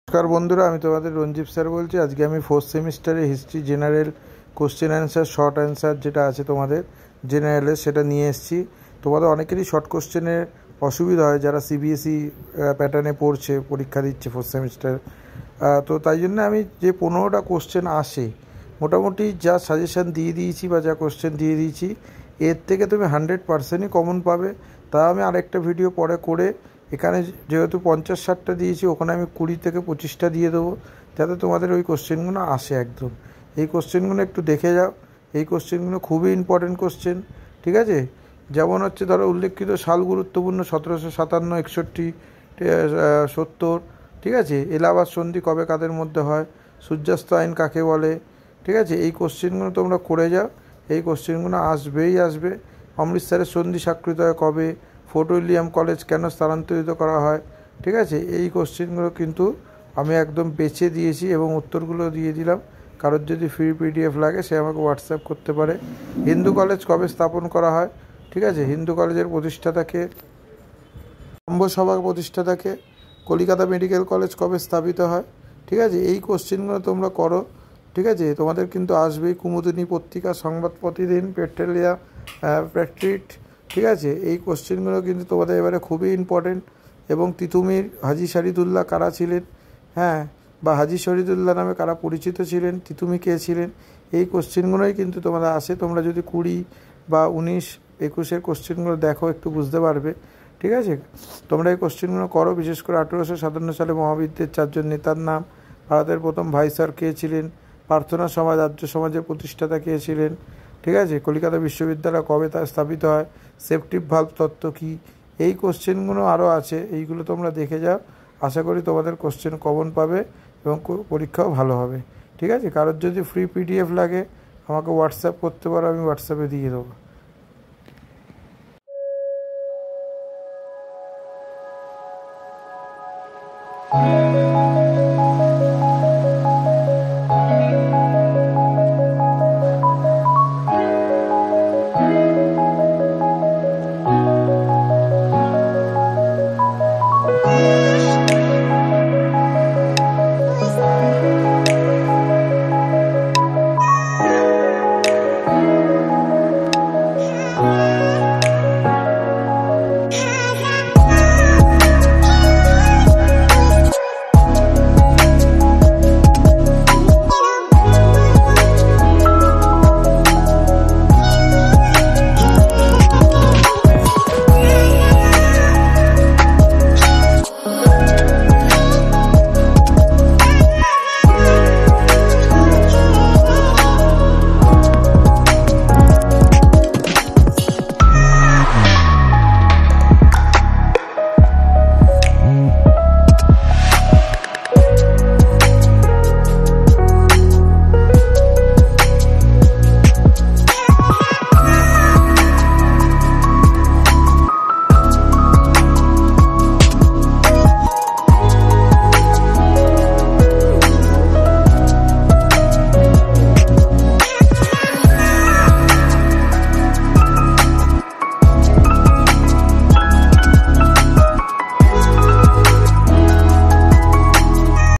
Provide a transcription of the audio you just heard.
नमस्कार बंधुरा आमी तोमादेर रंजीब सर बोलছি। आज के आमी फोर्थ सेमिस्टारे history general question answer short answer जेटा आछे तोमादेर जेनारेले सेटा निये एसेछि। तोमादेर अनेकेरই शर्ट कोश्चेने असुविधा हय যারা सीबीएसई पैटार्ने पढ़ছে परीक्षा दिচ্ছে फोर्थ सेमिस्टार। तो ताई जन्य आमी जे 15টা कोश्चेन आसे मोटामुटी जा साजेशन दिए दिएछि बा जा कोश्चेन दिए दिएछि एर थेके तुमि 100% कमन पाबे। ता आमी आरेकटा भिडियो परे करे এখানে যেহেতু 50-60টা দিয়েছি ওখানে আমি 20 থেকে 25টা দিয়ে দেবো যাতে তোমাদের ওই কোশ্চেনগুলো আসে একদম। এই কোশ্চেনগুলো একটু দেখে যাও, এই কোশ্চেনগুলো খুবই ইম্পর্টেন্ট কোশ্চেন, ঠিক আছে। যেমন হচ্ছে ধরো উল্লেখিত সাল গুরুত্বপূর্ণ 1757, 61, 70, ঠিক আছে। এলাহাবাদ সন্ধি কবে কাদের মধ্যে হয়, সূর্যাস্ত আইন কাকে বলে, ঠিক আছে। এই কোশ্চেনগুলো তোমরা করে যাও, এই কোশ্চেনগুলো আসবেই আসবে। অমৃতসরের সন্ধি স্বাক্ষরিত হয় কবে, ফোর্ট উইলিয়াম কলেজ কেন স্থানান্তরিত করা হয়, ঠিক আছে। এই কোশ্চেনগুলো কিন্তু আমি একদম বেছে দিয়েছি এবং উত্তরগুলো দিয়ে দিলাম। কারোর যদি ফ্রি পিডিএফ লাগে সে আমাকে হোয়াটসঅ্যাপ করতে পারে। হিন্দু কলেজ কবে স্থাপন করা হয়, ঠিক আছে। হিন্দু কলেজের প্রতিষ্ঠাতাকে ব্রহ্মসভার প্রতিষ্ঠাতাকে। কলিকাতা মেডিকেল কলেজ কবে স্থাপিত হয়, ঠিক আছে। এই কোশ্চেনগুলো তোমরা করো, ঠিক আছে। তোমাদের কিন্তু আসবেই। কুমুদিনী পত্রিকা, সংবাদ প্রতিদিন, পেট্রোলিয়া প্র্যাকটিট, ঠিক আছে। এই কোশ্চেনগুলো কিন্তু তোমাদের এবারে খুবই ইম্পর্টেন্ট। এবং তিতুমির হাজি শরীদুল্লাহ কারা ছিলেন, হ্যাঁ, বা হাজি শরীদুল্লাহ নামে কারা পরিচিত ছিলেন, তিতুমি কে ছিলেন, এই কোশ্চেনগুলোই কিন্তু তোমাদের আসে। তোমরা যদি 20 বা 19, 21-এর কোশ্চেনগুলো দেখো একটু বুঝতে পারবে, ঠিক আছে। তোমরা এই কোশ্চেনগুলো করো। বিশেষ করে 1857 সালে মহাবিদ্যের 4 জন নেতার নাম, ভারতের প্রথম ভাইসরয় কে ছিলেন, প্রার্থনা সমাজ আর্য সমাজের প্রতিষ্ঠাতা কে ছিলেন, ঠিক আছে। কলকাতা বিশ্ববিদ্যালয় কবে তা স্থাপিত হয়, সেপটিভ ভালভ তত্ত্ব কী, এই কোশ্চেনগুলো আরও আছে। এইগুলো তোমরা দেখে যাও। আশা করি তোমাদের কোশ্চেন কমন পাবে এবং পরীক্ষাও ভালো হবে, ঠিক আছে। কারোর যদি ফ্রি পিডিএফ লাগে আমাকে হোয়াটসঅ্যাপ করতে পারো, আমি হোয়াটসঅ্যাপে দিয়ে দেবো।